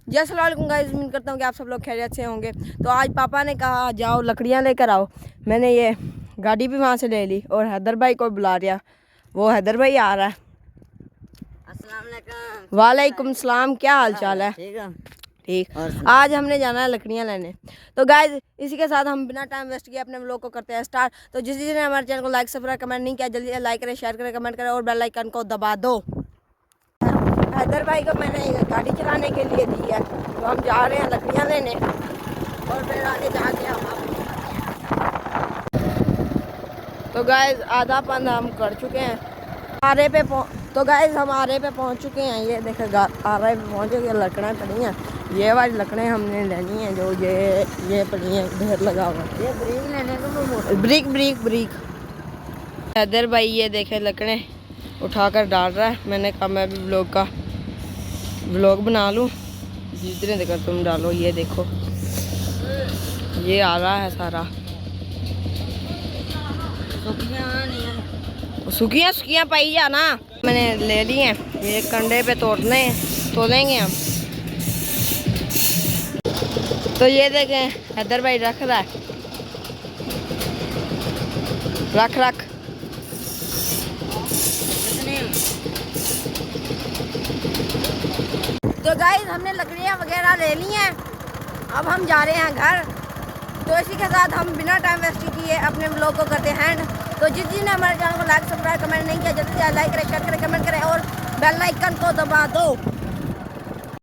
जय अस्सलाम वालेकुम गाइस, उम्मीद करता हूँ कि आप सब लोग खैरियत से होंगे। तो आज पापा ने कहा जाओ लकड़ियाँ लेकर आओ। मैंने ये गाड़ी भी वहाँ से ले ली और हैदर भाई को बुला दिया। वो हैदर भाई आ रहा है। अस्सलाम वालेकुम। वालेकुम सलाम, क्या हाल चाल है? ठीक। आज हमने जाना है लकड़ियाँ लेने। तो गाइज इसी के साथ हम बिना टाइम वेस्ट किए अपने व्लॉग को करते हैं स्टार्ट। तो जिस ने हमारे चैनल को लाइक सब्सक्राइब कमेंट नहीं किया, जल्दी लाइक करें, शेयर करें, कमेंट करें और बेल आइकन को दबा दो। हैदर भाई को मैंने गाड़ी चलाने के लिए दी है, तो हम जा रहे हैं लकड़ियाँ लेने और फिर आगे जाके हम तो गाइज आधा पंद हम कर चुके हैं आरे पे। तो गाइज हम आरे पे पहुंच चुके हैं। ये देखे आरे पे पहुँच चुके, लकड़ियाँ पड़ी हैं। ये वाली लकड़ियाँ हमने लेनी है, जो ये पड़ी हैं, ढेर लगा हुआ है। ये ब्रिक लेने को ब्रिक ब्रिक ब्रिक। हैदर भाई ये देखे लकड़े उठाकर डाल रहा है। मैंने कहा मैं भी व्लॉग बना लूँ, जितने देकर तुम डालो। ये देखो ये आ रहा है सारा। सुखियाँ पाई जाना। मैंने ले ली हैं, ये कंडे पे तोड़ेंगे हम। तो ये देखें हैदर भाई रख रहा है, रख। तो गाइस हमने लकड़ियाँ वगैरह ले ली हैं, अब हम जा रहे हैं घर। तो इसी के साथ हम बिना टाइम वेस्ट किए अपने व्लॉग को करते हैं। तो जिसने हमारे चैनल को लाइक सब्सक्राइब कमेंट नहीं किया, जल्दी से लाइक करें, शेयर करें, कमेंट करें और बेल आइकन को दबा दो।